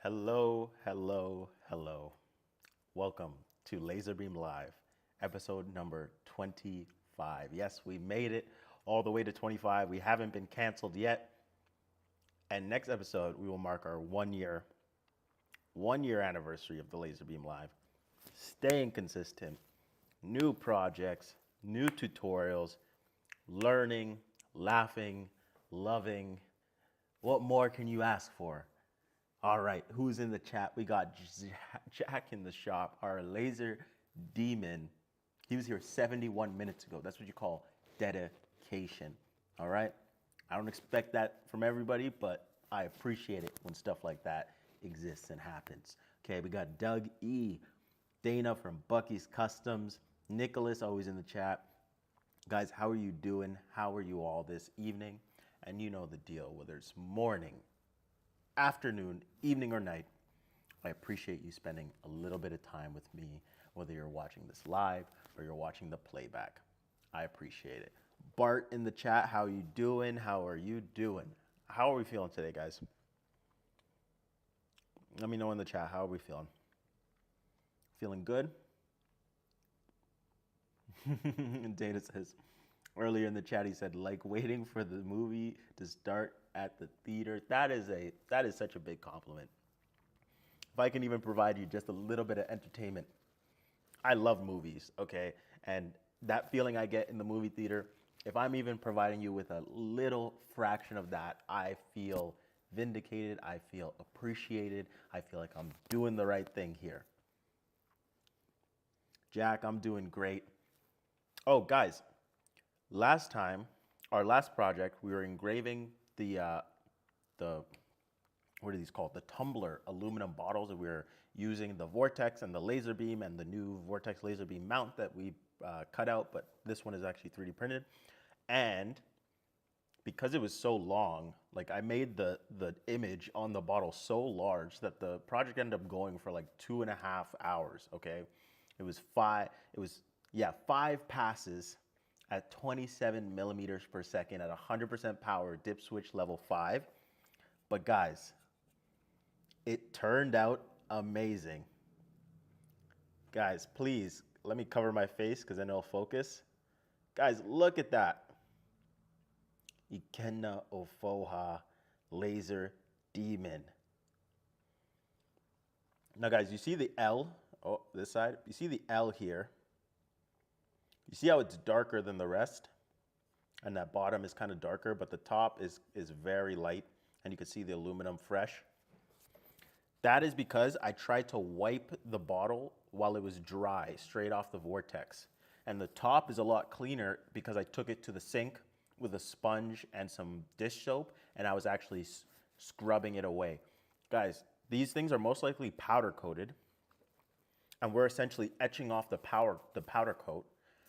Hello, hello, hello. Welcome to LaserBeam Live, episode number 25. Yes, we made it all the way to 25. We haven't been canceled yet. And next episode, we will mark our one year anniversary of the LaserBeam Live. Staying consistent, new projects, new tutorials, learning, laughing, loving. What more can you ask for? All right, who's in the chat? We got Jack in the shop, our laser demon. He was here 71 minutes ago. That's what you call dedication. All right? I don't expect that from everybody, but I appreciate it when stuff like that exists and happens. Okay, we got Doug E, Dana from Bucky's Customs, Nicholas always in the chat. Guys, how are you doing? How are you all this evening? And you know the deal, whether it's morning, afternoon, evening, or night, I appreciate you spending a little bit of time with me, whether you're watching this live or you're watching the playback. I appreciate it. Bart in the chat, how you doing? How are you doing? How are we feeling today, guys? Let me know in the chat, how are we feeling? Feeling good? Dana says, earlier in the chat, he said, like waiting for the movie to start at the theater. That is such a big compliment. If I can even provide you just a little bit of entertainment. I love movies, okay? And that feeling I get in the movie theater, if I'm even providing you with a little fraction of that, I feel vindicated, I feel appreciated, I feel like I'm doing the right thing here. Jack, I'm doing great. Oh, guys, last time, our last project, we were engraving the what are these called? The tumbler aluminum bottles that we were using the Vortex and the LaserBeam and the new Vortex LaserBeam mount that we cut out, but this one is actually 3D printed. And because it was so long, like I made the image on the bottle so large that the project ended up going for like 2.5 hours, okay? It was five passes at 27 millimeters per second at 100% power, dip switch level 5. But guys, it turned out amazing. Guys, please, let me cover my face because then it'll focus. Guys, look at that. Ikenna Ofoha Laser Demon. Now guys, you see the L, this side? You see the L here? You see how it's darker than the rest? And that bottom is kind of darker, but the top is very light, and you can see the aluminum fresh. That is because I tried to wipe the bottle while it was dry, straight off the Vortex. And the top is a lot cleaner because I took it to the sink with a sponge and some dish soap, and I was actually scrubbing it away. Guys, these things are most likely powder coated, and we're essentially etching off the powder coat.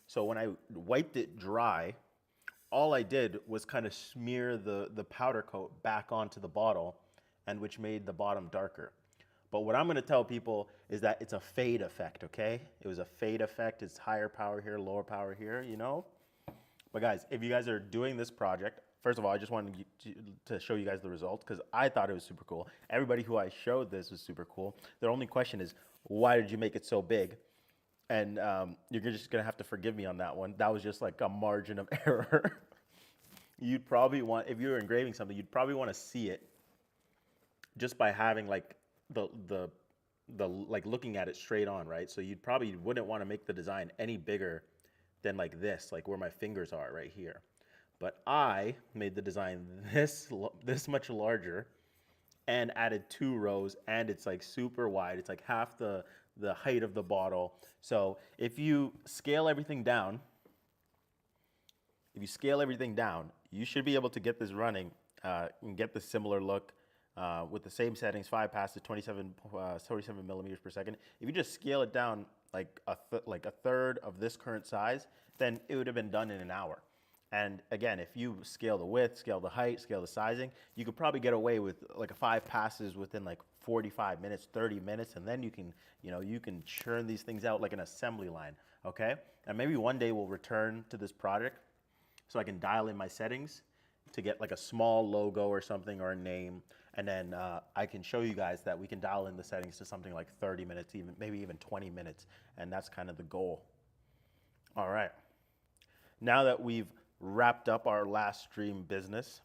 So when I wiped it dry, all I did was kind of smear the powder coat back onto the bottle, and which made the bottom darker. But what I'm going to tell people is that it's a fade effect, okay? It was a fade effect. It's higher power here, lower power here, you know? But guys, if you guys are doing this project, first of all, I just wanted to show you guys the results because I thought it was super cool. Everybody who I showed this was super cool. Their only question is, why did you make it so big? And you're just going to have to forgive me on that one. That was just like a margin of error. You'd probably want, if you were engraving something, you'd probably want to see it just by having like the like looking at it straight on, right? So you probably wouldn't want to make the design any bigger than like this, like where my fingers are right here. But I made the design this much larger and added 2 rows, and it's like super wide. It's like half the height of the bottle. So if you scale everything down, you should be able to get this running and get the similar look with the same settings, 5 passes, 27 millimeters per second. If you just scale it down like a third of this current size, then it would have been done in an hour. And again, if you scale the width, scale the height, scale the sizing, you could probably get away with like 5 passes within like 45 minutes, 30 minutes, and then you can churn these things out like an assembly line, okay? And maybe one day we'll return to this project so I can dial in my settings to get like a small logo or something or a name. And then I can show you guys that we can dial in the settings to something like 30 minutes, even maybe even 20 minutes. And that's kind of the goal. All right. Now that we've wrapped up our last stream business,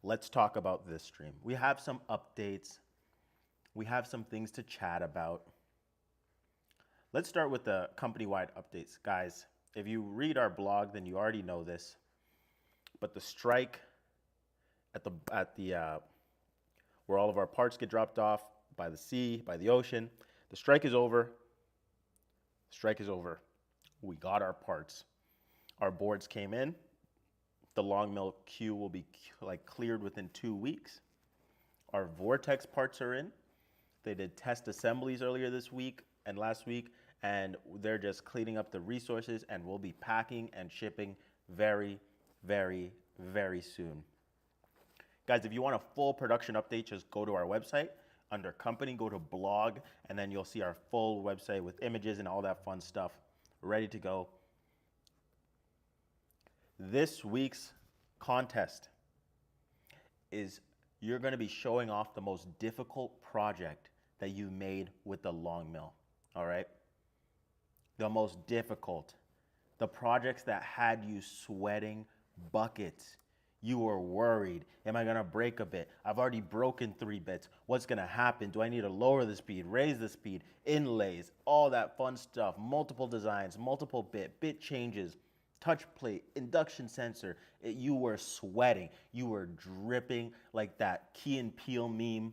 let's talk about this stream. We have some updates. We have some things to chat about. Let's start with the company-wide updates. Guys, if you read our blog, then you already know this. But the strike at the where all of our parts get dropped off by the sea, by the ocean, the strike is over. The strike is over. We got our parts. Our boards came in. The long mill queue will be like cleared within 2 weeks. Our Vortex parts are in. They did test assemblies earlier this week and last week, and they're just cleaning up the resources, and we'll be packing and shipping very, very, very soon. Guys, if you want a full production update, just go to our website. Under company, go to blog, and then you'll see our full website with images and all that fun stuff ready to go. This week's contest is you're going to be showing off the most difficult project that you made with the long mill, all right? The most difficult. The projects that had you sweating buckets. You were worried. Am I going to break a bit? I've already broken 3 bits. What's going to happen? Do I need to lower the speed, raise the speed, inlays, all that fun stuff, multiple designs, multiple bit changes, touch plate, induction sensor. You were sweating. You were dripping like that Key and Peele meme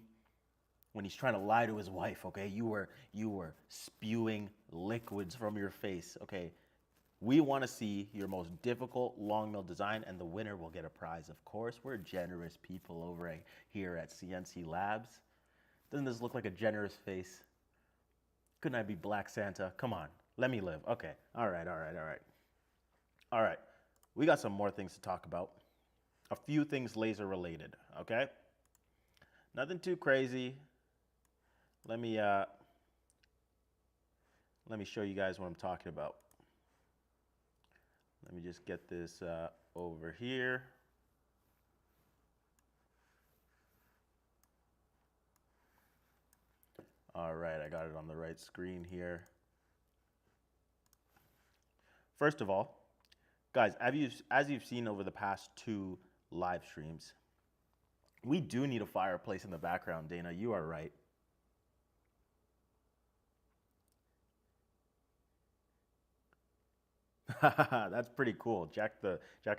when he's trying to lie to his wife, okay? You were spewing liquids from your face, okay? We want to see your most difficult long mill design, and the winner will get a prize. Of course, we're generous people over here at CNC Labs. Doesn't this look like a generous face? Couldn't I be Black Santa? Come on, let me live. Okay, all right. All right, we got some more things to talk about. A few things laser related, okay? Nothing too crazy. Let me show you guys what I'm talking about. Let me just get this over here. All right, I got it on the right screen here. First of all, guys, as you've seen over the past 2 live streams, we do need a fireplace in the background, Dana. You are right. That's pretty cool. Jack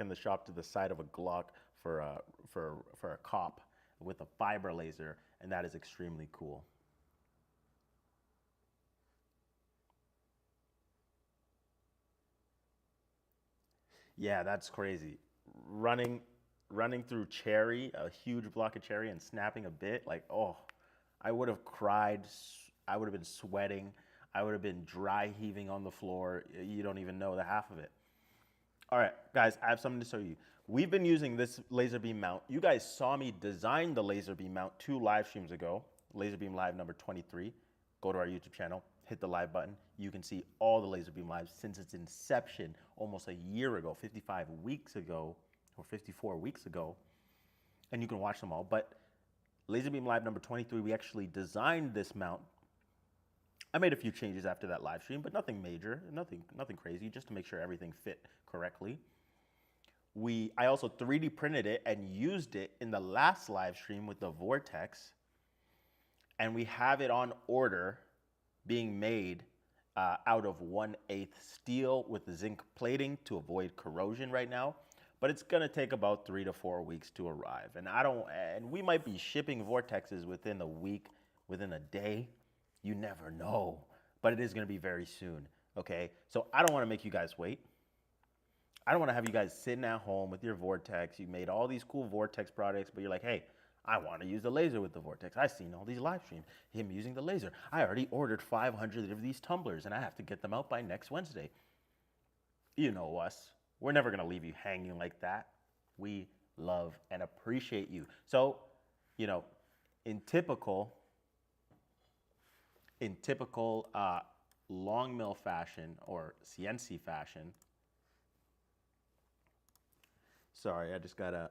in the shop to the side of a Glock for a cop with a fiber laser, and that is extremely cool. Yeah, that's crazy. Running through cherry, a huge block of cherry, and snapping a bit, like, oh, I would have cried. I would have been sweating. I would have been dry heaving on the floor. You don't even know the half of it. All right, guys, I have something to show you. We've been using this LaserBeam mount. You guys saw me design the LaserBeam mount 2 live streams ago. LaserBeam Live number 23. Go to our YouTube channel, hit the live button. You can see all the LaserBeam Lives since its inception almost a year ago, 55 weeks ago, or 54 weeks ago. And you can watch them all. But LaserBeam Live number 23, we actually designed this mount. I made a few changes after that live stream, but nothing major, nothing crazy, just to make sure everything fit correctly. I also 3D printed it and used it in the last live stream with the Vortex, and we have it on order being made out of 1/8 steel with the zinc plating to avoid corrosion right now. But it's gonna take about 3 to 4 weeks to arrive, and we might be shipping Vortexes within a week, within a day. You never know, but it is going to be very soon, okay? So I don't want to make you guys wait. I don't want to have you guys sitting at home with your Vortex. You made all these cool Vortex products, but you're like, hey, I want to use the laser with the Vortex. I've seen all these live streams, him using the laser. I already ordered 500 of these tumblers, and I have to get them out by next Wednesday. You know us. We're never going to leave you hanging like that. We love and appreciate you. So, you know, in typical long mill fashion or CNC fashion, Sorry, I just gotta.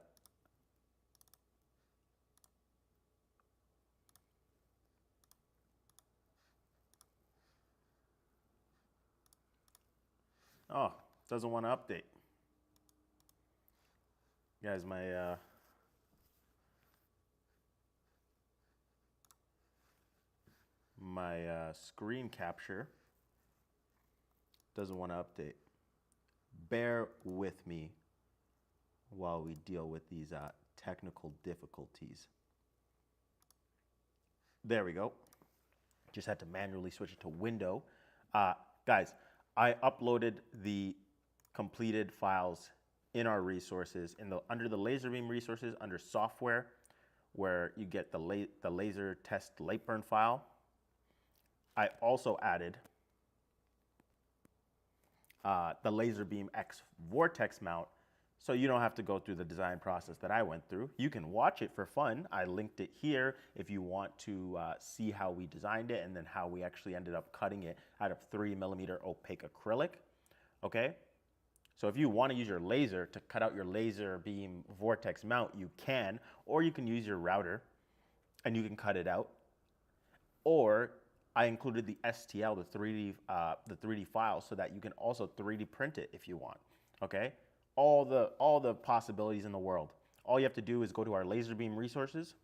Oh, doesn't want to update. Guys, my screen capture doesn't want to update. Bear with me while we deal with these technical difficulties. There we go. Just had to manually switch it to window. Guys, I uploaded the completed files in our resources under the LaserBeam resources under software, where you get the laser test light burn file. I also added the LaserBeam X Vortex mount, so you don't have to go through the design process that I went through. You can watch it for fun. I linked it here if you want to see how we designed it and then how we actually ended up cutting it out of 3mm opaque acrylic. Okay, so if you want to use your laser to cut out your LaserBeam Vortex mount, you can, or you can use your router and you can cut it out. Or I included the STL, the 3D file, so that you can also 3D print it if you want. Okay, all the possibilities in the world. All you have to do is go to our LaserBeam resources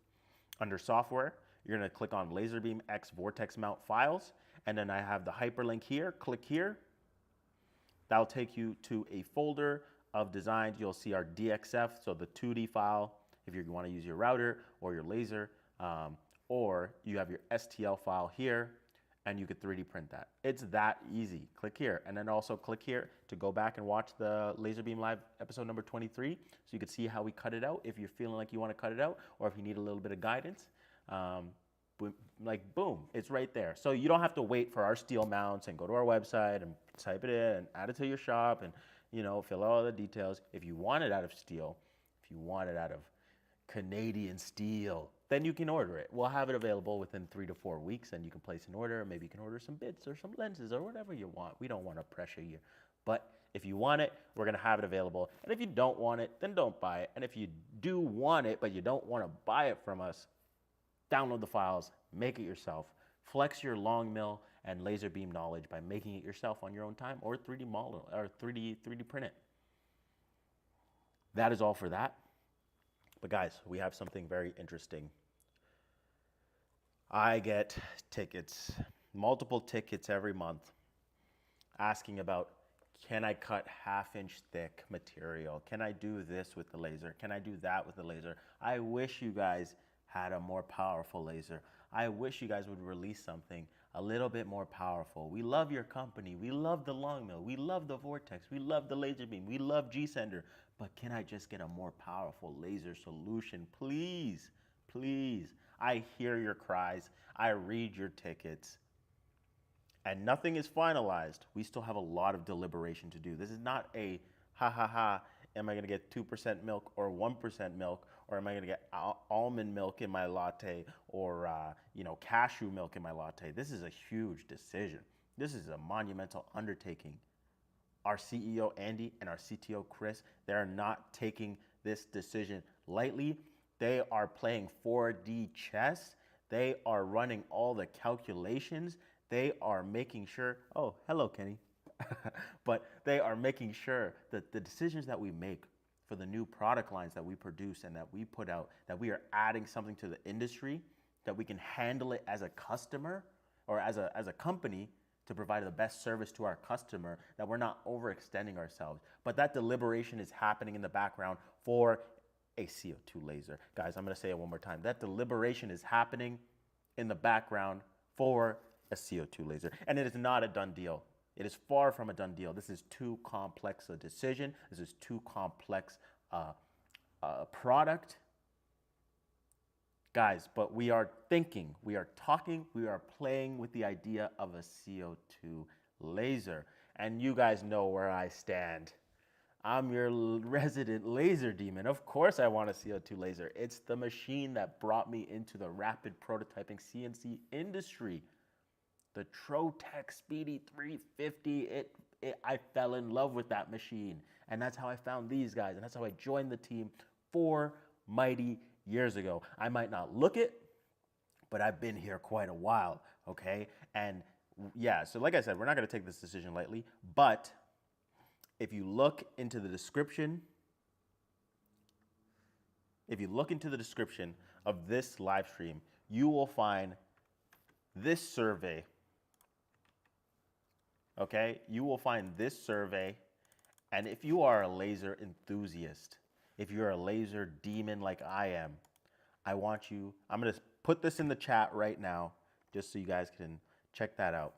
under software. You're going to click on LaserBeam X Vortex mount files, and then I have the hyperlink here. Click here. That'll take you to a folder of designs. You'll see our DXF, so the 2D file, if you want to use your router or your laser, or you have your STL file here, and you could 3D print that. It's that easy. Click here, and then also click here to go back and watch the LaserBeam Live episode number 23, so you can see how we cut it out if you're feeling like you want to cut it out, or if you need a little bit of guidance. Boom, it's right there. So you don't have to wait for our steel mounts and go to our website and type it in and add it to your shop and, you know, fill out all the details. If you want it out of steel, if you want it out of Canadian steel, then you can order it. We'll have it available within 3 to 4 weeks, and you can place an order. Maybe you can order some bits or some lenses or whatever you want. We don't want to pressure you. But if you want it, we're going to have it available. And if you don't want it, then don't buy it. And if you do want it, but you don't want to buy it from us, download the files, make it yourself, flex your long mill and LaserBeam knowledge by making it yourself on your own time, or 3D model or 3D print it. That is all for that. But guys, we have something very interesting. I get tickets, multiple tickets every month, asking about, can I cut 1/2 inch thick material? Can I do this with the laser? Can I do that with the laser? I wish you guys had a more powerful laser. I wish you guys would release something a little bit more powerful. We love your company. We love the long mill. We love the Vortex. We love the LaserBeam. We love gSender. But can I just get a more powerful laser solution? Please, please. I hear your cries. I read your tickets. And nothing is finalized. We still have a lot of deliberation to do. This is not a am I going to get 2% milk or 1% milk, or am I going to get almond milk in my latte, or cashew milk in my latte? This is a huge decision. This is a monumental undertaking. Our CEO Andy and our CTO Chris, they are not taking this decision lightly. They are playing 4D chess. They are running all the calculations. They are making sure, oh, hello, Kenny. But they are making sure that the decisions that we make for the new product lines that we produce and that we put out, that we are adding something to the industry, that we can handle it as a customer or as a company to provide the best service to our customer, that we're not overextending ourselves. But that deliberation is happening in the background for a CO2 laser. Guys, I'm gonna say it one more time. That deliberation is happening in the background for a CO2 laser. And it is not a done deal. It is far from a done deal. This is too complex a decision. This is too complex a product. Guys, but we are thinking, we are talking, we are playing with the idea of a CO2 laser. And you guys know where I stand. I'm your resident laser demon. Of course I want a CO2 laser. It's the machine that brought me into the rapid prototyping CNC industry. The Trotec Speedy 350, I fell in love with that machine. And that's how I found these guys. And that's how I joined the team 4 mighty years ago. I might not look it, but I've been here quite a while, okay? And yeah, so like I said, we're not gonna take this decision lightly, but if you look into the description, of this live stream, you will find this survey, okay? You will find this survey, and if you are a laser enthusiast, if you're a laser demon like I am, I'm gonna put this in the chat right now, just so you guys can check that out.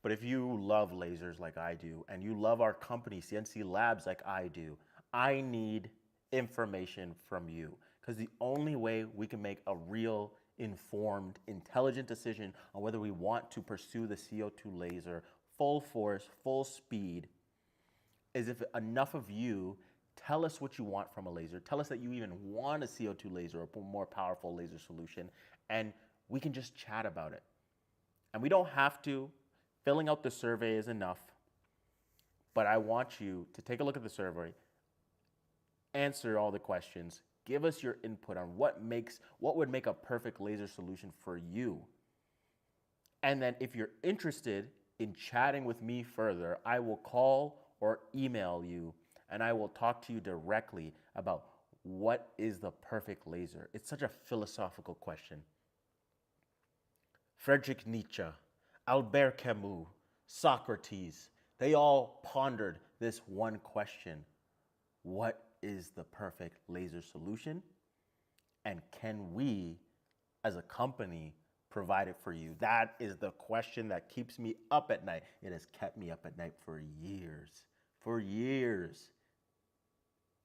But if you love lasers like I do, and you love our company, CNC Labs, like I do, I need information from you. Because the only way we can make a real, informed, intelligent decision on whether we want to pursue the CO2 laser full force, full speed, is if enough of you tell us what you want from a laser, tell us that you even want a CO2 laser or a more powerful laser solution, and we can just chat about it. And we don't have to. Filling out the survey is enough, but I want you to take a look at the survey, answer all the questions, give us your input on what would make a perfect laser solution for you. And then if you're interested in chatting with me further, I will call or email you, and I will talk to you directly about what is the perfect laser. It's such a philosophical question. Friedrich Nietzsche, Albert Camus, Socrates, they all pondered this one question: what is the perfect laser solution? And can we, as a company, provide it for you? That is the question that keeps me up at night. It has kept me up at night for years. For years.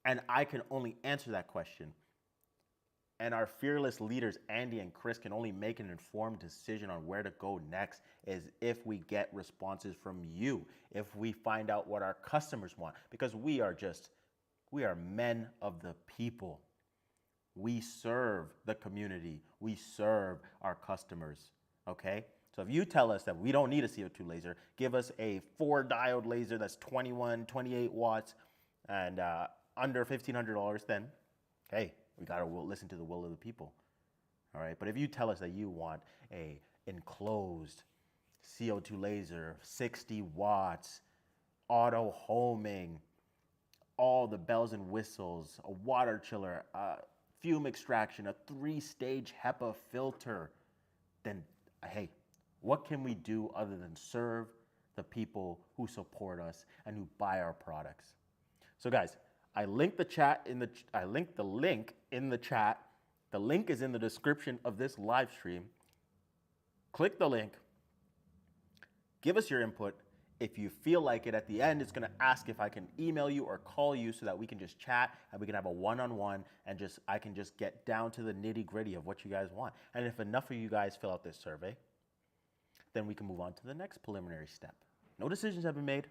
And I can only answer that question. And our fearless leaders, Andy and Chris, can only make an informed decision on where to go next is if we get responses from you, if we find out what our customers want, because we are men of the people. We serve the community. We serve our customers, okay? So if you tell us that we don't need a CO2 laser, give us a 4-diode laser that's 21, 28 watts and under $1,500, then, hey, we gotta listen to the will of the people, all right? But if you tell us that you want a enclosed CO2 laser, 60 watts, auto homing, all the bells and whistles, a water chiller, fume extraction, a 3-stage HEPA filter, then hey, what can we do other than serve the people who support us and who buy our products? So guys, I linked the link in the chat. The link is in the description of this live stream. Click the link. Give us your input. If you feel like it, at the end, it's going to ask if I can email you or call you so that we can just chat and we can have a one-on-one and I can just get down to the nitty-gritty of what you guys want. And if enough of you guys fill out this survey, then we can move on to the next preliminary step. No decisions have been made,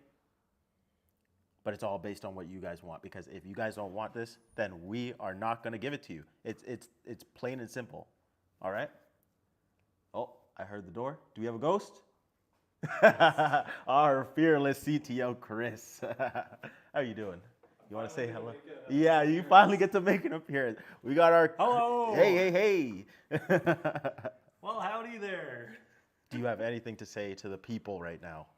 but it's all based on what you guys want, because if you guys don't want this, then we are not going to give it to you. It's plain and simple. All right? Oh, I heard the door. Do we have a ghost? Our fearless CTO, Chris. How you doing? You want to say hello? Yeah, you finally get to make an appearance. We got our... Hello! Hey. Well, howdy there. Do you have anything to say to the people right now?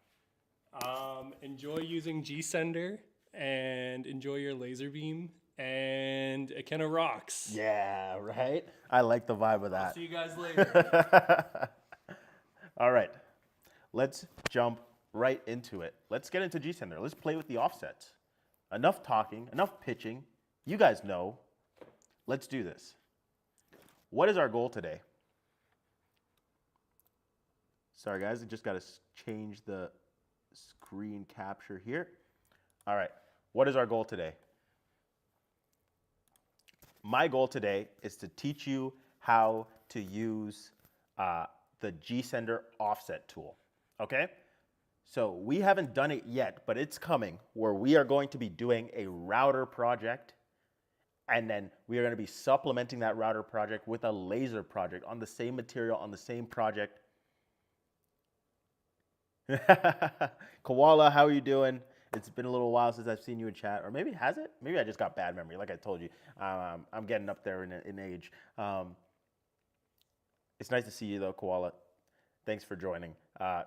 Enjoy using gSender and enjoy your LaserBeam, and Ikenna rocks. Yeah, right? I like the vibe of that. I'll see you guys later. All right. Let's jump right into it. Let's get into gSender. Let's play with the offsets. Enough talking, enough pitching. You guys know. Let's do this. What is our goal today? Sorry, guys. I just got to change the screen capture here. All right. What is our goal today? My goal today is to teach you how to use the gSender offset tool. Okay? So we haven't done it yet, but it's coming, where we are going to be doing a router project, and then we are going to be supplementing that router project with a laser project on the same material, on the same project. Koala, how are you doing? It's been a little while since I've seen you in chat, or maybe has it? Maybe I just got bad memory, like I told you. I'm getting up there in age. It's nice to see you though, Koala. Thanks for joining.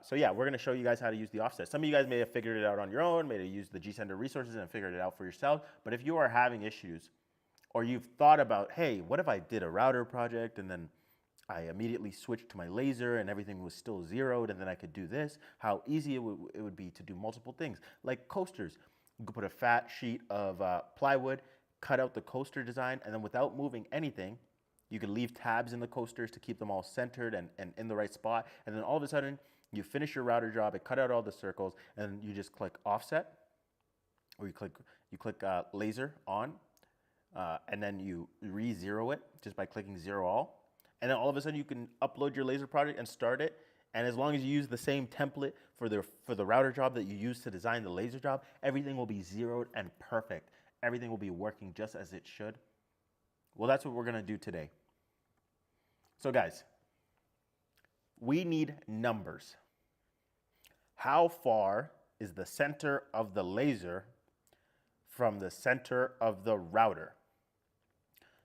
So yeah, we're gonna show you guys how to use the offset. Some of you guys may have figured it out on your own, may have used the gSender resources and figured it out for yourself. But if you are having issues, or you've thought about, hey, what if I did a router project and then I immediately switched to my laser and everything was still zeroed and then I could do this, how easy it would be to do multiple things. Like coasters, you could put a fat sheet of plywood, cut out the coaster design, and then without moving anything, you could leave tabs in the coasters to keep them all centered and in the right spot. And then all of a sudden, you finish your router job, it cut out all the circles, and you just click offset, or you click laser on, and then you re-zero it just by clicking zero all. And then all of a sudden you can upload your laser project and start it. And as long as you use the same template for the router job that you use to design the laser job, everything will be zeroed and perfect. Everything will be working just as it should. Well, that's what we're gonna do today. So guys, we need numbers. How far is the center of the laser from the center of the router?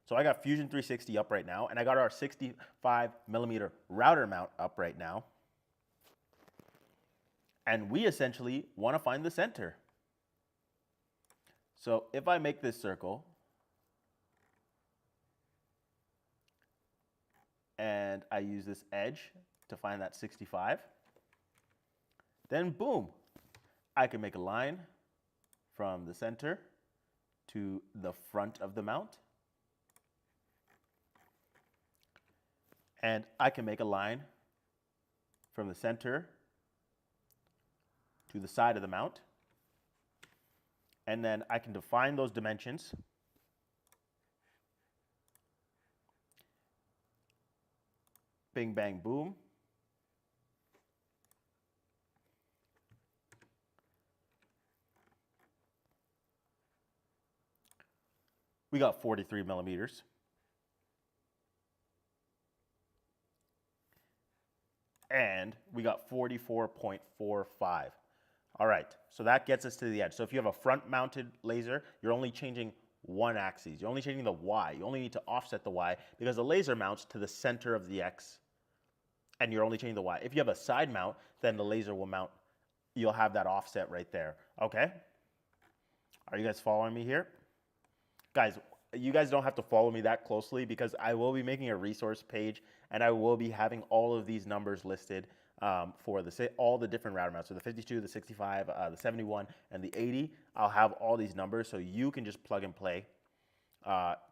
So I got Fusion 360 up right now, and I got our 65mm router mount up right now. And we essentially want to find the center. So if I make this circle, and I use this edge to find that 65, then boom, I can make a line from the center to the front of the mount. And I can make a line from the center to the side of the mount. And then I can define those dimensions. Bing, bang, boom. We got 43mm. And we got 44.45. All right, so that gets us to the edge. So if you have a front-mounted laser, you're only changing one axis. You're only changing the Y. You only need to offset the Y because the laser mounts to the center of the X, and you're only changing the Y. If you have a side mount, then the laser will mount. You'll have that offset right there. Okay? Are you guys following me here? Guys, you guys don't have to follow me that closely because I will be making a resource page and I will be having all of these numbers listed for all the different router mounts. So the 52, the 65, the 71, and the 80. I'll have all these numbers so you can just plug and play.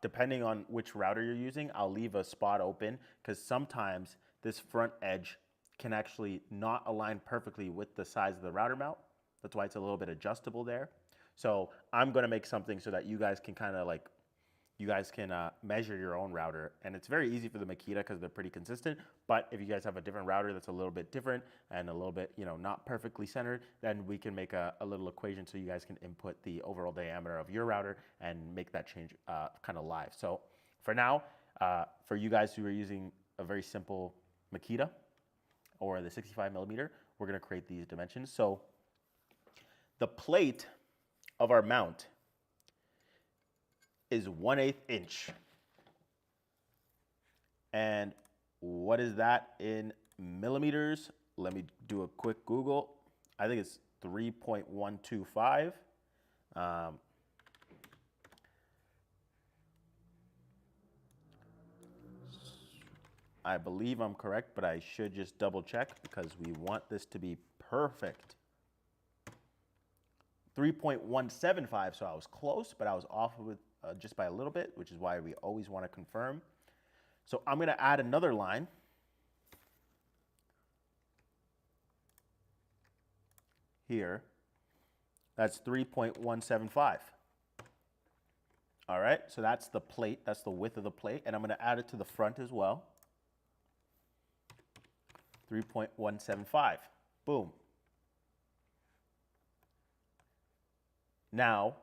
Depending on which router you're using, I'll leave a spot open because sometimes this front edge can actually not align perfectly with the size of the router mount. That's why it's a little bit adjustable there. So I'm going to make something so that you guys can kind of like, measure your own router. And it's very easy for the Makita because they're pretty consistent. But if you guys have a different router that's a little bit different and a little bit, not perfectly centered, then we can make a little equation so you guys can input the overall diameter of your router and make that change kind of live. So for now, for you guys who are using a very simple Makita or the 65mm, we're going to create these dimensions. So the plate of our mount is 1/8 inch. And what is that in millimeters? Let me do a quick Google. I think it's 3.125. I believe I'm correct, but I should just double check because we want this to be perfect. 3.175, so I was close, but I was off with just by a little bit, which is why we always want to confirm. So I'm going to add another line. Here. That's 3.175. All right, so that's the plate, that's the width of the plate, and I'm going to add it to the front as well. 3.175. Boom. Now,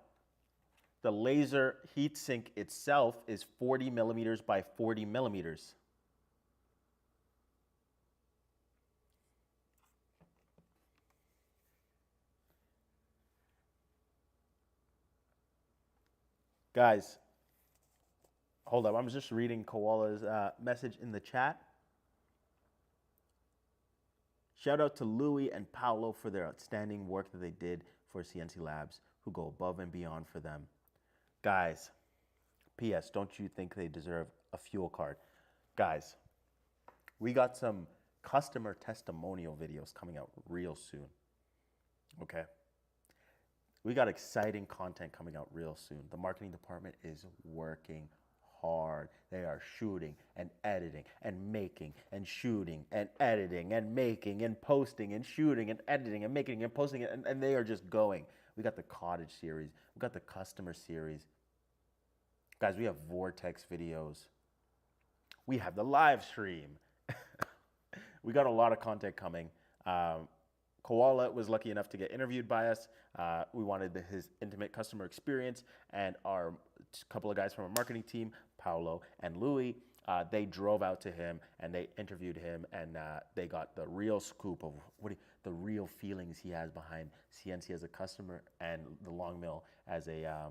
the laser heatsink itself is 40mm by 40mm. Guys, hold up. I'm just reading Koala's message in the chat. Shout out to Louis and Paolo for their outstanding work that they did for CNC Labs, who go above and beyond for them. Guys, P.S., don't you think they deserve a fuel card? Guys, we got some customer testimonial videos coming out real soon, okay? We got exciting content coming out real soon. The marketing department is working hard. They are shooting and editing and making and shooting and editing and making and posting and shooting and editing and making and posting it, and they are just going. We got the cottage series. We got the customer series. Guys, we have Vortex videos. We have the live stream. We got a lot of content coming. Koala was lucky enough to get interviewed by us. We wanted his intimate customer experience, and our couple of guys from our marketing team, Paolo and Louis, they drove out to him and they interviewed him, and they got the real scoop of the real feelings he has behind CNC as a customer and the long mill as a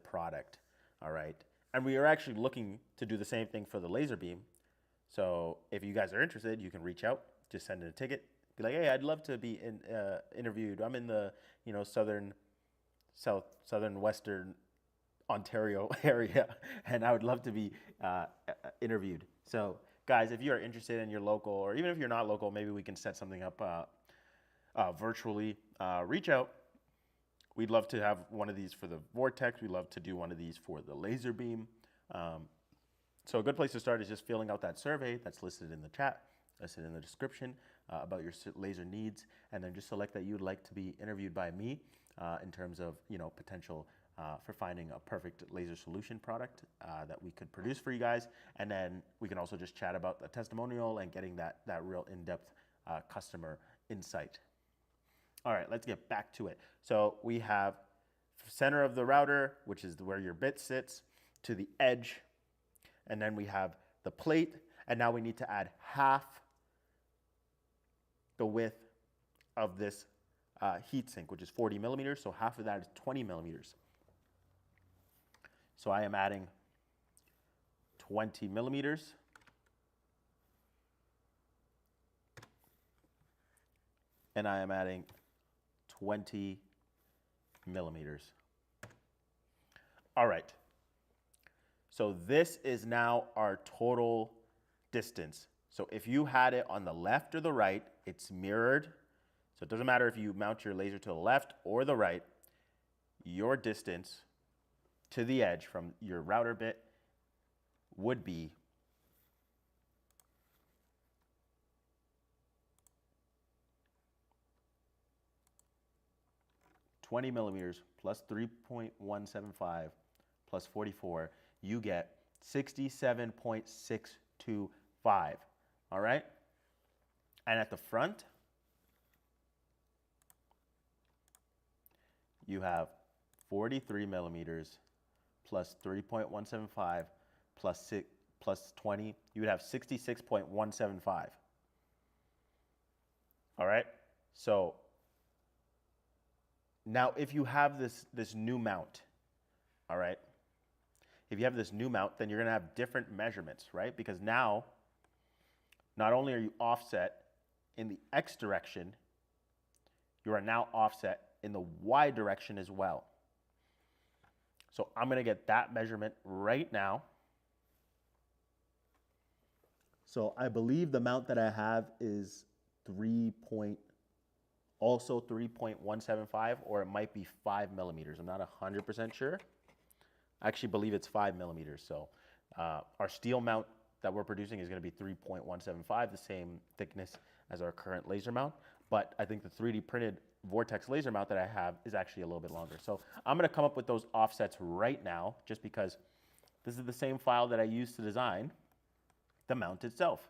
product. All right, and we are actually looking to do the same thing for the LaserBeam. So if you guys are interested, you can reach out, just send in a ticket. Be like, hey, I'd love to be interviewed. I'm in the southern western Ontario area, and I would love to be interviewed. So guys, if you are interested and you're local, or even if you're not local, maybe we can set something up virtually. Reach out. We'd love to have one of these for the Vortex. We'd love to do one of these for the LaserBeam. So a good place to start is just filling out that survey that's listed in the chat, listed in the description, about your laser needs, and then just select that you'd like to be interviewed by me in terms of potential for finding a perfect laser solution product that we could produce for you guys. And then we can also just chat about the testimonial and getting that real in-depth customer insight. All right, let's get back to it. So we have center of the router, which is where your bit sits, to the edge, and then we have the plate, and now we need to add half the width of this heat sink, which is 40 millimeters, so half of that is 20 millimeters. So I am adding 20 millimeters. And I am adding 20 millimeters. All right. So this is now our total distance. So if you had it on the left or the right, it's mirrored. So it doesn't matter if you mount your laser to the left or the right, your distance to the edge from your router bit would be 20 millimeters plus 3.175 plus 44, you get 67.625. All right? And at the front, you have 43 millimeters plus 3.175 plus 20. You would have 66.175. All right? So now if you have this new mount, all right? If you have this new mount, then you're going to have different measurements, right? Because now, not only are you offset in the X direction, you are now offset in the Y direction as well. So I'm going to get that measurement right now. So I believe the mount that I have is 3.175, or it might be 5 millimeters. I'm not 100% sure. I actually believe it's 5 millimeters. So our steel mount that we're producing is going to be 3.175, the same thickness as our current laser mount. But I think the 3D printed Vortex laser mount that I have is actually a little bit longer. So I'm going to come up with those offsets right now, just because this is the same file that I used to design the mount itself.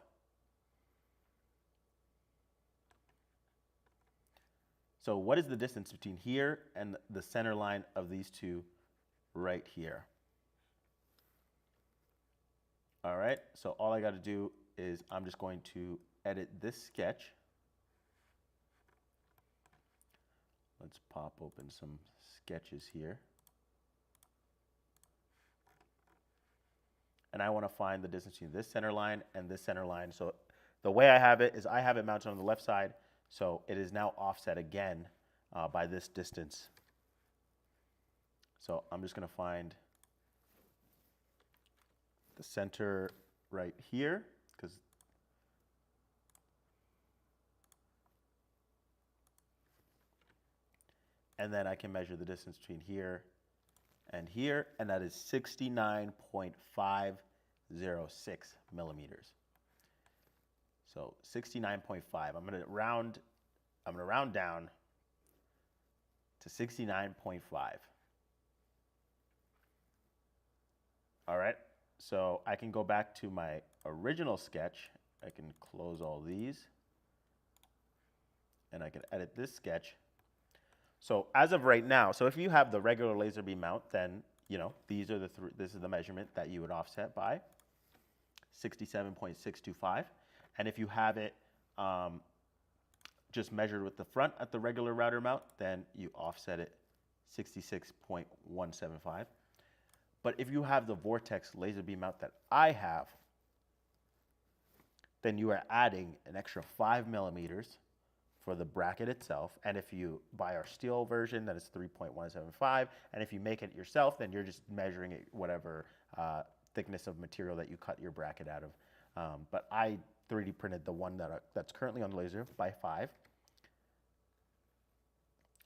So what is the distance between here and the center line of these two right here? All right, so all I got to do is I'm just going to edit this sketch. Let's pop open some sketches here. and I want to find the distance between this center line and this center line. So the way I have it is I have it mounted on the left side, so it is now offset again by this distance. So I'm just going to find the center right here, because and then I can measure the distance between here, and that is 69.506 millimeters. So 69.5. I'm gonna round down to 69.5. All right. So I can go back to my original sketch. I can close all these, and I can edit this sketch. So as of right now, so if you have the regular LaserBeam mount, then these are this is the measurement that you would offset by, 67.625. And if you have it just measured with the front at the regular router mount, then you offset it 66.175. But if you have the Vortex LaserBeam mount that I have, then you are adding an extra 5 millimeters for the bracket itself. And if you buy our steel version, then it's 3.175. And if you make it yourself, then you're just measuring it whatever thickness of material that you cut your bracket out of. But I 3D printed the one that's currently on laser by 5.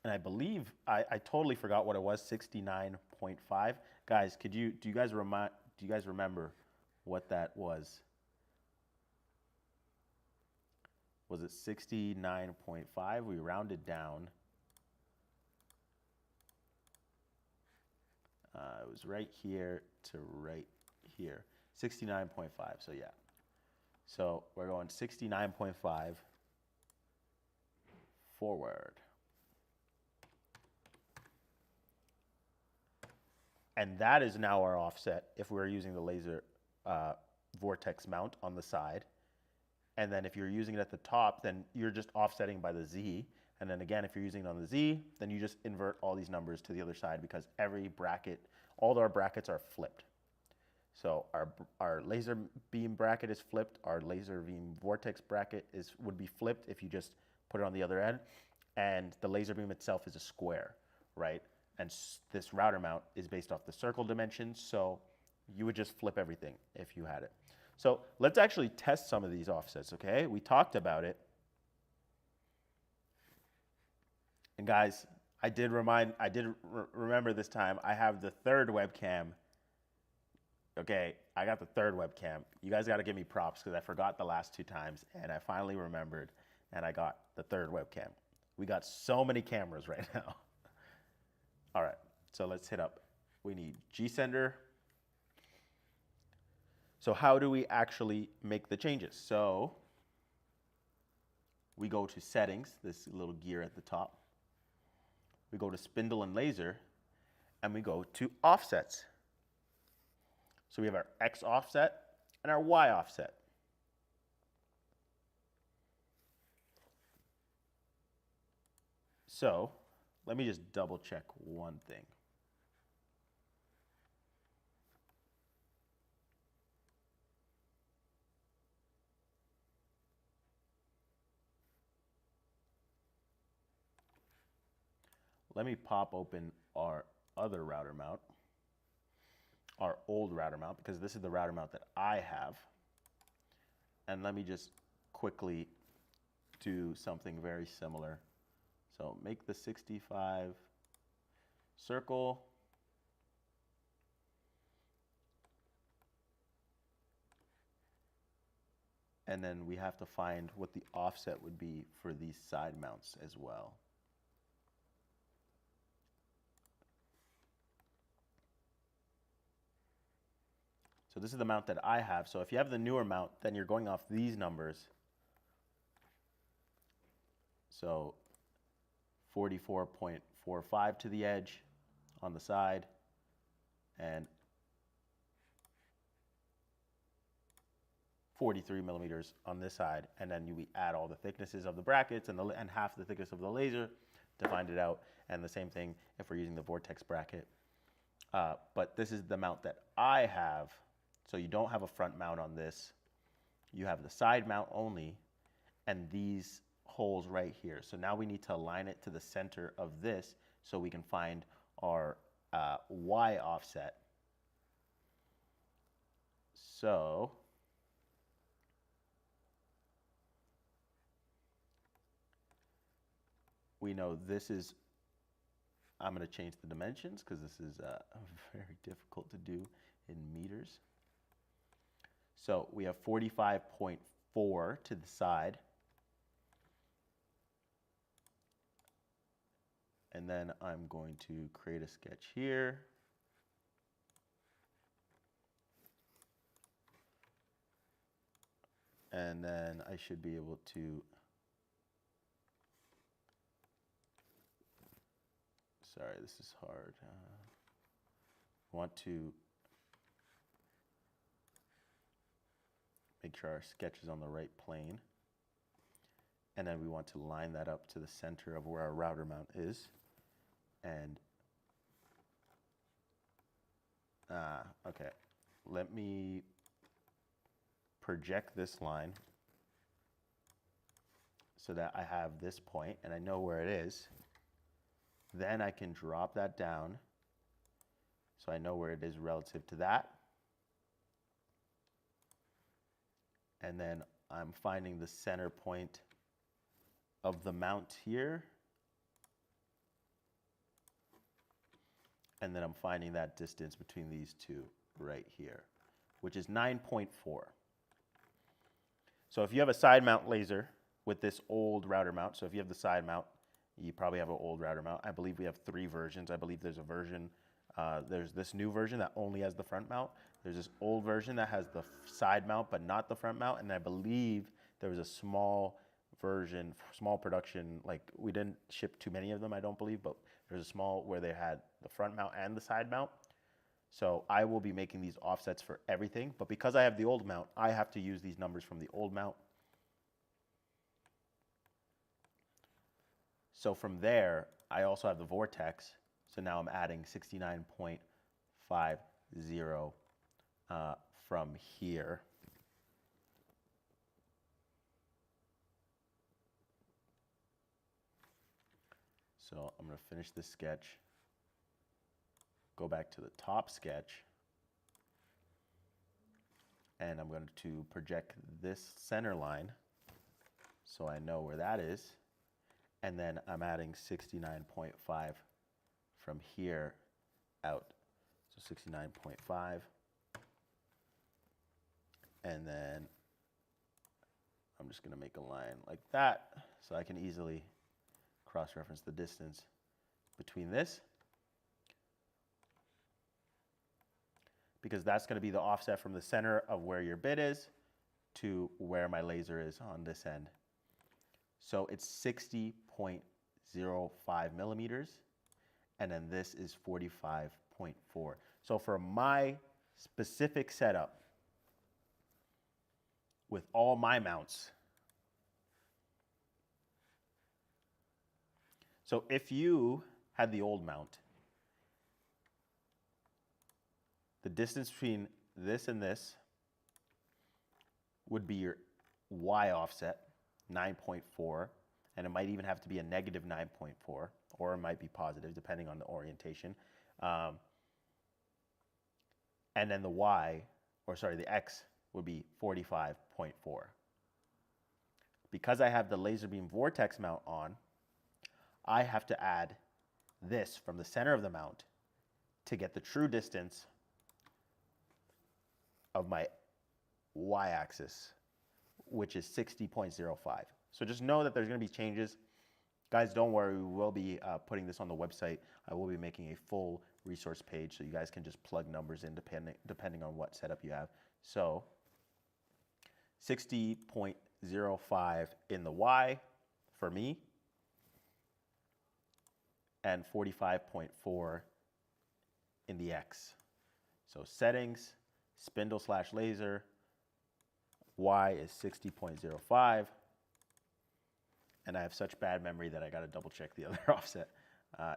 And I believe I totally forgot what it was, 69.5. Guys, do you guys remember what that was? Was it 69.5? We rounded down. It was right here to right here. 69.5, so yeah. So we're going 69.5 forward. And that is now our offset if we're using the laser Vortex mount on the side. And then if you're using it at the top, then you're just offsetting by the Z. And then again, if you're using it on the Z, then you just invert all these numbers to the other side, because every bracket, all our brackets are flipped. So our LaserBeam bracket is flipped. Our LaserBeam Vortex bracket would be flipped if you just put it on the other end. And the LaserBeam itself is a square, right? And this router mount is based off the circle dimensions, so you would just flip everything if you had it. So let's actually test some of these offsets, okay? We talked about it. And guys, I did remember this time, I have the third webcam. Okay, I got the third webcam. You guys gotta give me props, because I forgot the last 2 times, and I finally remembered, and I got the third webcam. We got so many cameras right now. All right, so let's hit up. We need gSender. So how do we actually make the changes? So we go to settings, this little gear at the top. We go to spindle and laser, and we go to offsets. So we have our X offset and our Y offset. So let me just double check one thing. Let me pop open our other router mount, our old router mount, because this is the router mount that I have. And let me just quickly do something very similar. So make the 65 circle. And then we have to find what the offset would be for these side mounts as well. So this is the mount that I have. So if you have the newer mount, then you're going off these numbers. So 44.45 to the edge on the side, and 43 millimeters on this side. And then we add all the thicknesses of the brackets and half the thickness of the laser to find it out. And the same thing if we're using the Vortex bracket. But this is the mount that I have. So you don't have a front mount on this. You have the side mount only and these holes right here. So now we need to align it to the center of this so we can find our Y offset. So we know this is, I'm going to change the dimensions because this is very difficult to do in meters. So we have 45.4 to the side. And then I'm going to create a sketch here. And then I should be able to, sorry, this is hard. Want to make sure our sketch is on the right plane. And then we want to line that up to the center of where our router mount is. And, okay, let me project this line so that I have this point and I know where it is. Then I can drop that down so I know where it is relative to that. And then I'm finding the center point of the mount here. And then I'm finding that distance between these two right here, which is 9.4. So if you have a side mount laser with this old router mount, so if you have the side mount, you probably have an old router mount. I believe we have 3 versions. I believe there's a version, there's this new version that only has the front mount. There's this old version that has the side mount but not the front mount. And I believe there was a small version, small production, like we didn't ship too many of them, I don't believe, but there's a small where they had the front mount and the side mount. So I will be making these offsets for everything, but because I have the old mount, I have to use these numbers from the old mount. So from there, I also have the Vortex. So now I'm adding 69.50 from here. So I'm going to finish this sketch, go back to the top sketch, and I'm going to project this center line so I know where that is. And then I'm adding 69.5 from here out. So 69.5. And then I'm just going to make a line like that so I can easily cross-reference the distance between this, because that's going to be the offset from the center of where your bit is to where my laser is on this end. So it's 60.05 millimeters, and then this is 45.4. So for my specific setup with all my mounts, so if you had the old mount, the distance between this and this would be your Y offset, 9.4, and it might even have to be a negative 9.4, or it might be positive depending on the orientation. And then the Y, or sorry, the X would be 45.4. Because I have the LaserBeam Vortex mount on, I have to add this from the center of the mount to get the true distance of my Y-axis, which is 60.05. So just know that there's going to be changes. Guys, don't worry, we will be putting this on the website. I will be making a full resource page so you guys can just plug numbers in depending on what setup you have. So 60.05 in the Y for me, and 45.4 in the X. So settings, spindle/laser, Y is 60.05, and I have such bad memory that I got to double check the other offset.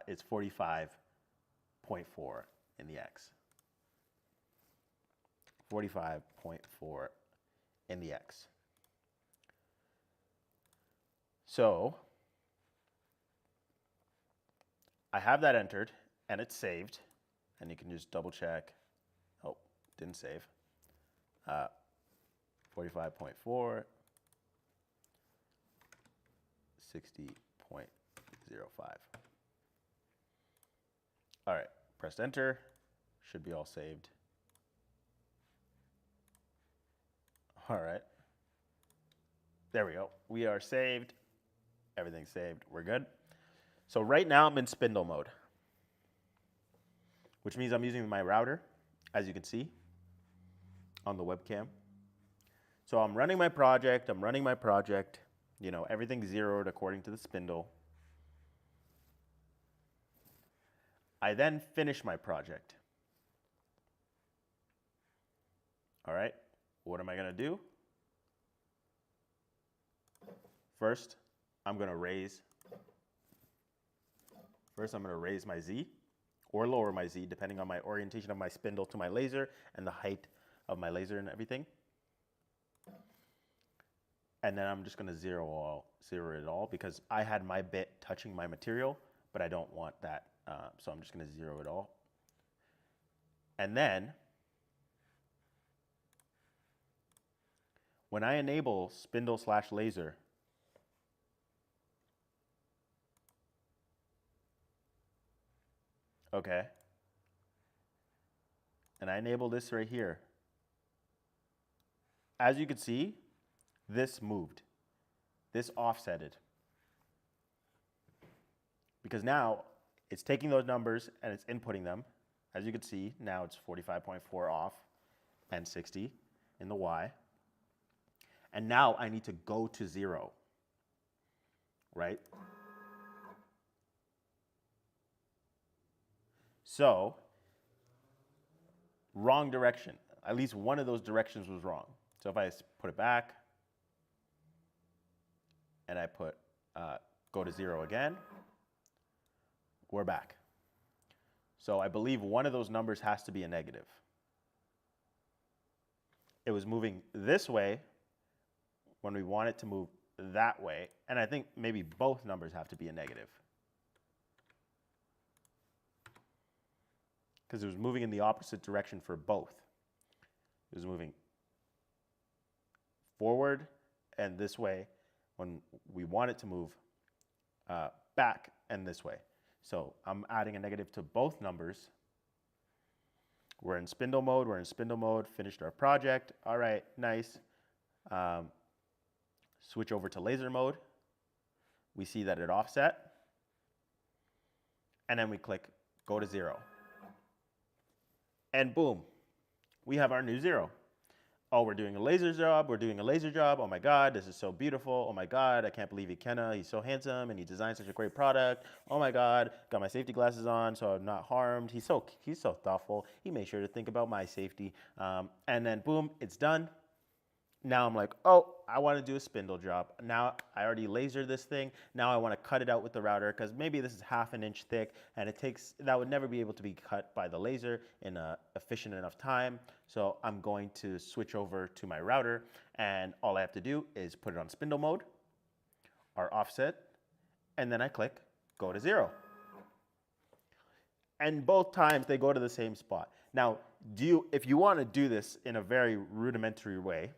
It's 45.4 in the X. 45.4 in the X. So I have that entered and it's saved, and you can just double check. Oh, didn't save. 45.4, 60.05. All right, pressed enter, should be all saved. All right, there we go. We are saved, everything's saved, we're good. So right now I'm in spindle mode, which means I'm using my router, as you can see on the webcam. So I'm running my project, you know, everything's zeroed according to the spindle. I then finish my project. All right, what am I gonna do? First, I'm gonna raise my Z or lower my Z, depending on my orientation of my spindle to my laser and the height of my laser and everything. And then I'm just gonna zero it all because I had my bit touching my material, but I don't want that. So I'm just gonna zero it all. And then, when I enable spindle/laser, okay, and I enable this right here, as you can see, this moved. This offsetted. Because now it's taking those numbers and it's inputting them. As you can see, now it's 45.4 off and 60 in the Y. And now I need to go to 0, right? So, wrong direction. At least one of those directions was wrong. So if I put it back, and I put go to 0 again, we're back. So I believe one of those numbers has to be a negative. It was moving this way when we want it to move that way, and I think maybe both numbers have to be a negative. Because it was moving in the opposite direction for both. It was moving forward and this way when we want it to move back and this way. So I'm adding a negative to both numbers. We're in spindle mode, finished our project. All right, nice. Switch over to laser mode. We see that it offset. And then we click go to 0. And boom, we have our new 0. Oh, we're doing a laser job. Oh my God, this is so beautiful. Oh my God, I can't believe Ikenna. He's so handsome and he designed such a great product. Oh my God, got my safety glasses on so I'm not harmed. He's so thoughtful. He made sure to think about my safety. And then boom, it's done. Now I'm like, oh, I want to do a spindle job. Now I already lasered this thing. Now I want to cut it out with the router because maybe this is ½ an inch thick and that would never be able to be cut by the laser in an efficient enough time. So I'm going to switch over to my router, and all I have to do is put it on spindle mode, our offset, and then I click go to 0. And both times they go to the same spot. Now, if you want to do this in a very rudimentary way,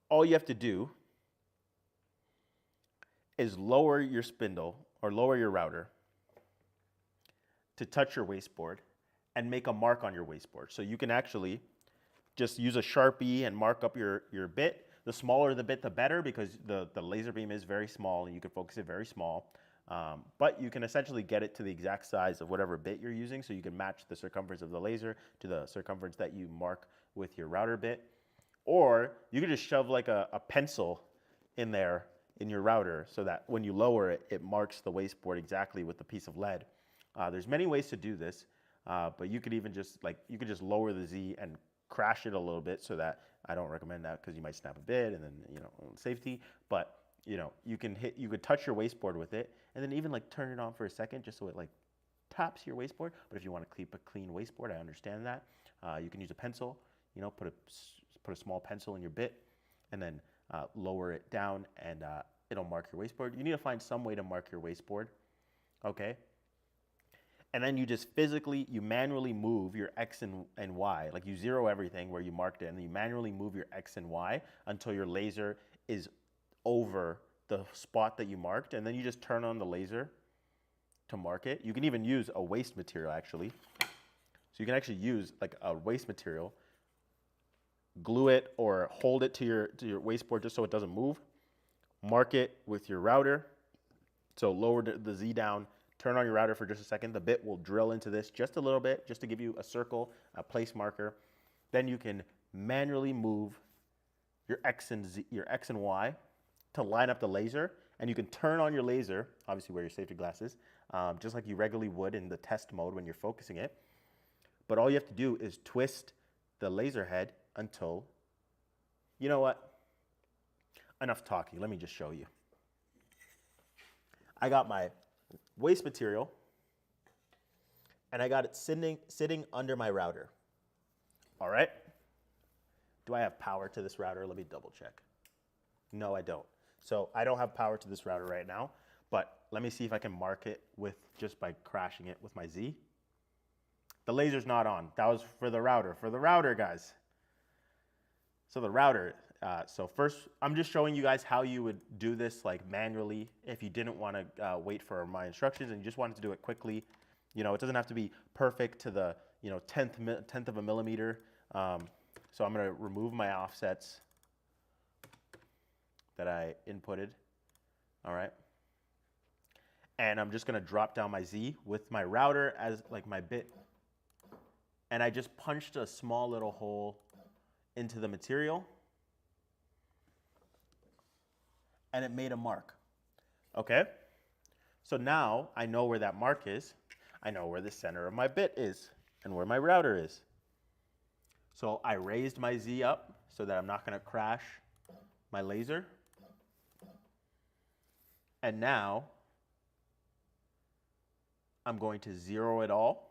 all you have to do is lower your spindle or lower your router to touch your wasteboard and make a mark on your wasteboard. So you can actually just use a Sharpie and mark up your bit. The smaller the bit, the better, because the LaserBeam is very small and you can focus it very small. But you can essentially get it to the exact size of whatever bit you're using, so you can match the circumference of the laser to the circumference that you mark with your router bit. Or you could just shove like a pencil in there in your router so that when you lower it, it marks the wasteboard exactly with the piece of lead. There's many ways to do this, but you could even just lower the Z and crash it a little bit, so that I don't recommend that because you might snap a bit and then, you know, safety. But you know, you could touch your wasteboard with it and then even like turn it on for a second just so it like taps your wasteboard. But if you want to keep a clean wasteboard, I understand that. You can use a pencil. you know, put a small pencil in your bit, and then lower it down, and it'll mark your wasteboard. You need to find some way to mark your wasteboard, okay? And then you just physically, you manually move your X and Y, like you zero everything where you marked it, and then you manually move your X and Y until your laser is over the spot that you marked, and then you just turn on the laser to mark it. You can even use a waste material, actually. So you can actually use like a waste material, glue it or hold it to your wasteboard just so it doesn't move. Mark it with your router. So lower the Z down, turn on your router for just a second. The bit will drill into this just a little bit, just to give you a circle, a place marker. Then you can manually move your X and Y to line up the laser, and you can turn on your laser, obviously wear your safety glasses, just like you regularly would in the test mode when you're focusing it. But all you have to do is twist the laser head until, you know what? Enough talking, let me just show you. I got my waste material, and I got it sitting under my router. All right? Do I have power to this router? Let me double check. No, I don't. So I don't have power to this router right now, but let me see if I can mark it with just by crashing it with my Z. The laser's not on. That was for the router, guys. So the router, so first, I'm just showing you guys how you would do this like manually if you didn't want to wait for my instructions and you just wanted to do it quickly. You know, it doesn't have to be perfect to the, you know, tenth of a millimeter. So I'm going to remove my offsets that I inputted. All right. And I'm just going to drop down my Z with my router as like my bit. And I just punched a small little hole into the material, and it made a mark. Okay? So now I know where that mark is. I know where the center of my bit is and where my router is. So I raised my Z up so that I'm not going to crash my laser. And now I'm going to zero it all.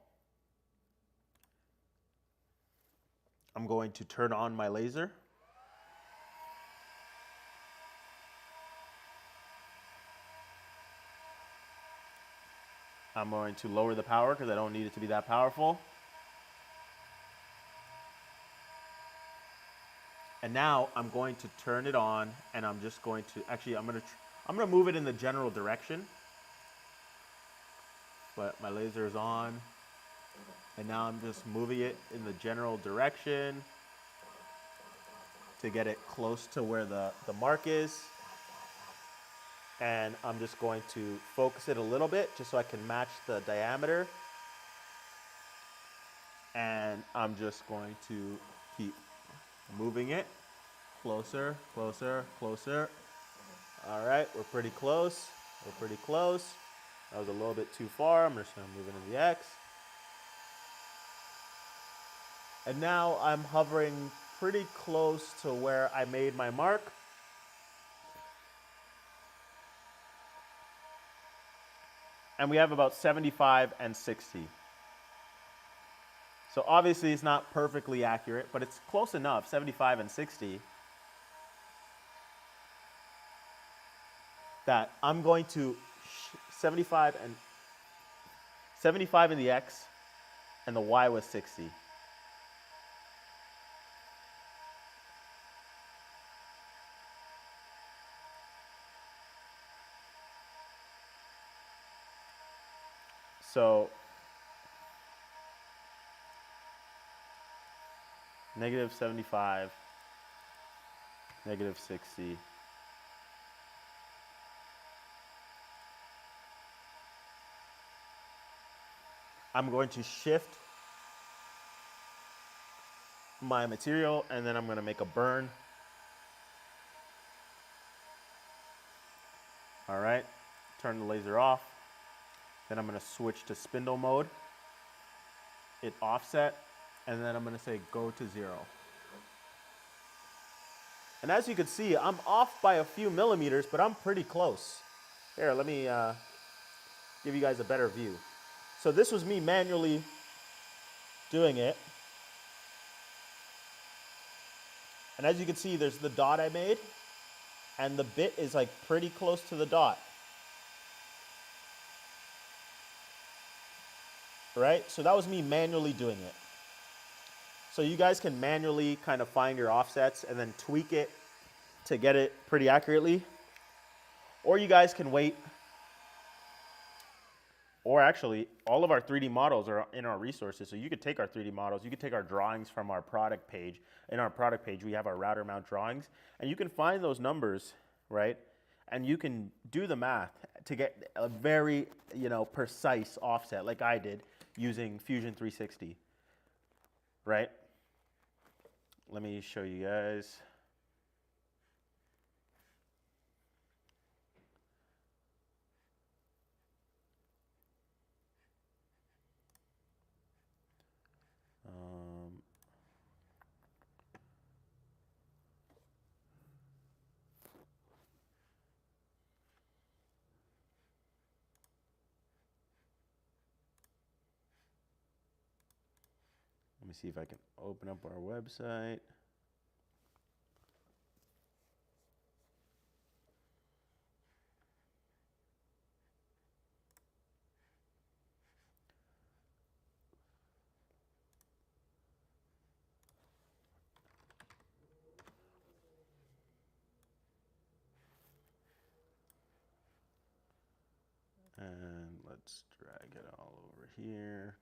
I'm going to turn on my laser. I'm going to lower the power because I don't need it to be that powerful. And now I'm going to turn it on, and I'm just going to, actually I'm going to move it in the general direction. But my laser is on. And now I'm just moving it in the general direction to get it close to where the mark is. And I'm just going to focus it a little bit just so I can match the diameter. And I'm just going to keep moving it closer, closer, closer. All right, we're pretty close. We're pretty close. That was a little bit too far. I'm just going to move it in the X. And now I'm hovering pretty close to where I made my mark. And we have about 75 and 60. So obviously it's not perfectly accurate, but it's close enough, 75 and 60, that I'm going to 75 in the X, and the Y was 60. So negative 75, negative 60. I'm going to shift my material, and then I'm going to make a burn. All right, turn the laser off. Then I'm going to switch to spindle mode, it offset, and then I'm going to say go to 0. And as you can see, I'm off by a few millimeters, but I'm pretty close. Here, let me give you guys a better view. So this was me manually doing it. And as you can see, there's the dot I made, and the bit is like pretty close to the dot. Right? So that was me manually doing it. So you guys can manually kind of find your offsets and then tweak it to get it pretty accurately. Or you guys can wait. Or actually, all of our 3D models are in our resources. So you could take our 3D models, you could take our drawings from our product page. In our product page, we have our router mount drawings. And you can find those numbers, right? And you can do the math to get a very, precise offset like I did using Fusion 360, right? Let me show you guys. Let me see if I can open up our website. And let's drag it all over here.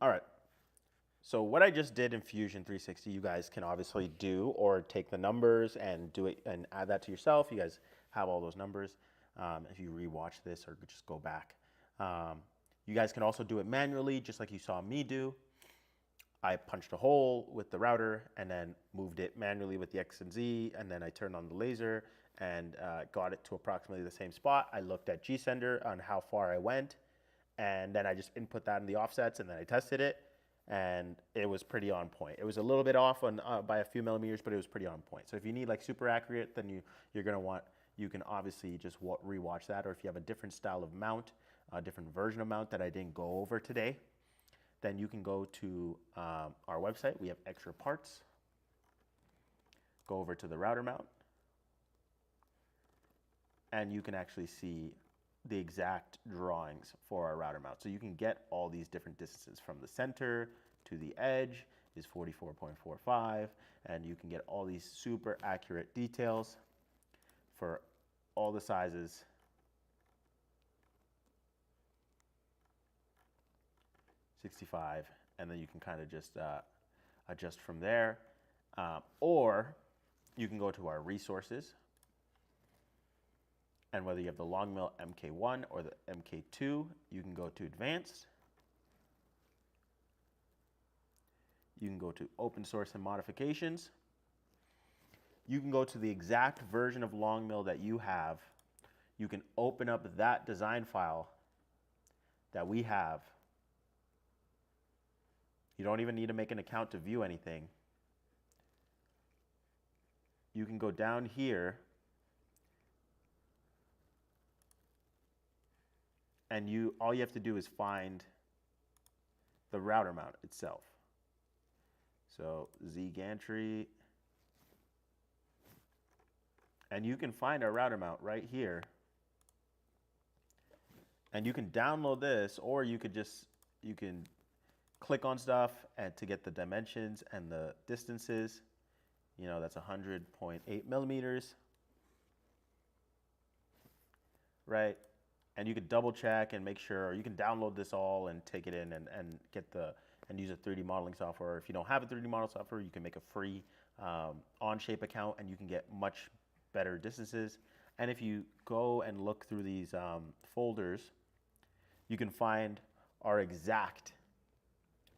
All right. So what I just did in Fusion 360, you guys can obviously do, or take the numbers and do it and add that to yourself. You guys have all those numbers. If you rewatch this or just go back. You guys can also do it manually, just like you saw me do. I punched a hole with the router and then moved it manually with the X and Z, and then I turned on the laser and got it to approximately the same spot. I looked at gSender on how far I went, and then I just input that in the offsets, and then I tested it, and it was pretty on point. It was a little bit off on, by a few millimeters, but it was pretty on point. So if you need like super accurate, then you're gonna want, you can obviously just rewatch that, or if you have a different style of mount, a different version of mount that I didn't go over today, then you can go to our website. We have extra parts. Go over to the router mount, and you can actually see the exact drawings for our router mount. So you can get all these different distances from the center to the edge is 44.45, and you can get all these super accurate details for all the sizes. .65, and then you can kind of just adjust from there. Or you can go to our resources, and whether you have the long mill MK1 or the MK2, you can go to advanced. You can go to open source and modifications. You can go to the exact version of long mill that you have. You can open up that design file that we have. You don't even need to make an account to view anything. You can go down here and all you have to do is find the router mount itself. So Z gantry, and you can find our router mount right here. And you can download this, or you can click on stuff and to get the dimensions and the distances. That's 100.8 millimeters, right? And you can double check and make sure, or you can download this all and take it in and and use a 3D modeling software. If you don't have a 3D model software, you can make a free Onshape account, and you can get much better distances. And if you go and look through these folders, you can find our exact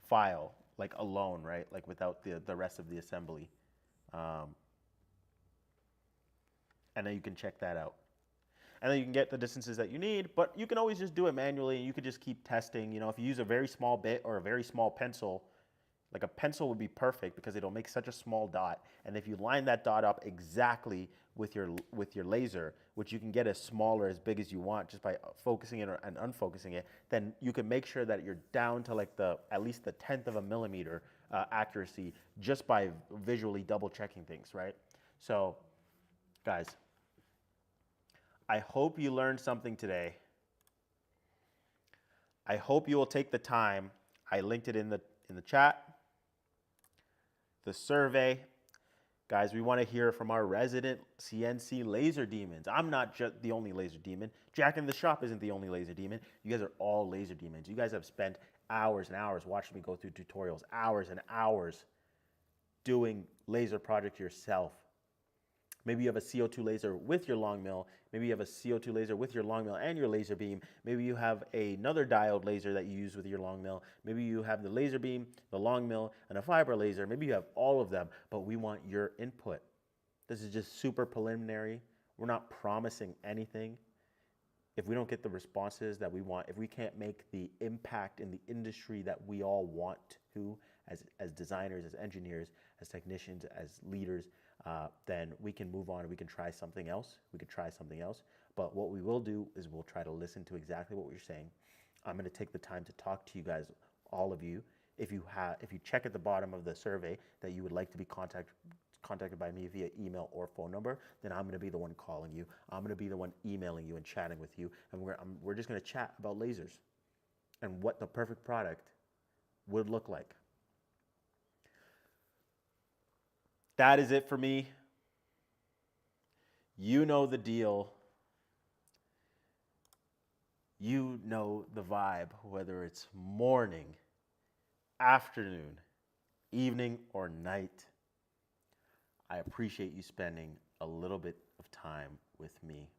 file, like alone, right? Like without the rest of the assembly. And then you can check that out. And then you can get the distances that you need, but you can always just do it manually, and you could just keep testing. If you use a very small bit or a very small pencil, Like a pencil would be perfect because it'll make such a small dot. And if you line that dot up exactly with your laser, which you can get as small or as big as you want just by focusing it and unfocusing it, then you can make sure that you're down to like at least the 10th of a millimeter accuracy just by visually double checking things, right? So, guys, I hope you learned something today. I hope you will take the time. I linked it in the chat. The survey. Guys, we want to hear from our resident CNC laser demons. I'm not just the only laser demon. Jack in the shop isn't the only laser demon. You guys are all laser demons. You guys have spent hours and hours watching me go through tutorials, hours and hours doing laser project yourself. Maybe you have a CO2 laser with your long mill. Maybe you have a CO2 laser with your long mill and your laser beam. Maybe you have another diode laser that you use with your long mill. Maybe you have the laser beam, the long mill, and a fiber laser. Maybe you have all of them, but we want your input. This is just super preliminary. We're not promising anything. If we don't get the responses that we want, if we can't make the impact in the industry that we all want to, as designers, as engineers, as technicians, as leaders, then we can move on and we can try something else. But what we will do is we'll try to listen to exactly what you're saying. I'm going to take the time to talk to you guys, all of you. If you check at the bottom of the survey that you would like to be contacted by me via email or phone number, then I'm going to be the one calling you. I'm going to be the one emailing you and chatting with you. And we're just going to chat about lasers and what the perfect product would look like. That is it for me. You know the deal. You know the vibe, whether it's morning, afternoon, evening, or night. I appreciate you spending a little bit of time with me.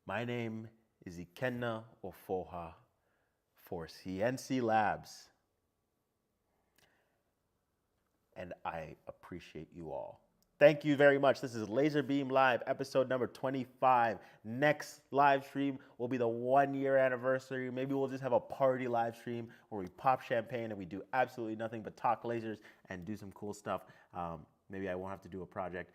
My name is Ikenna Ofoha for CNC Labs. And I appreciate you all. Thank you very much. This is LaserBeam Live, episode number 25. Next live stream will be the 1-year anniversary. Maybe we'll just have a party live stream where we pop champagne and we do absolutely nothing but talk lasers and do some cool stuff. Maybe I won't have to do a project,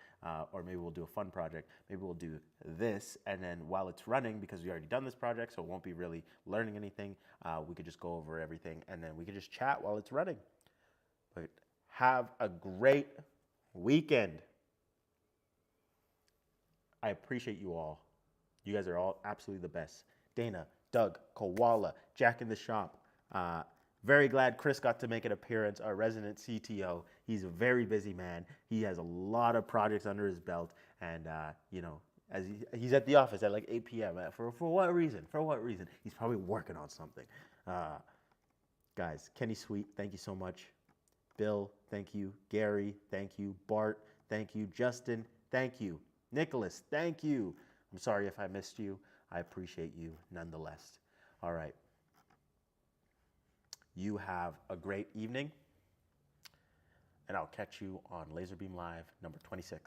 or maybe we'll do a fun project. Maybe we'll do this, and then while it's running, because we already done this project, so it won't be really learning anything, we could just go over everything, and then we could just chat while it's running. But have a great weekend. I appreciate you all. You guys are all absolutely the best. Dana, Doug, Koala, Jack in the shop. Very glad Chris got to make an appearance, our resident CTO. He's a very busy man. He has a lot of projects under his belt. And, as he's at the office at like 8 p.m. For what reason? For what reason? He's probably working on something. Guys, Kenny Sweet, thank you so much. Bill, thank you. Gary, thank you. Bart, thank you. Justin, thank you. Nicholas, thank you. I'm sorry if I missed you. I appreciate you nonetheless. All right. You have a great evening, and I'll catch you on LaserBeam Live number 26.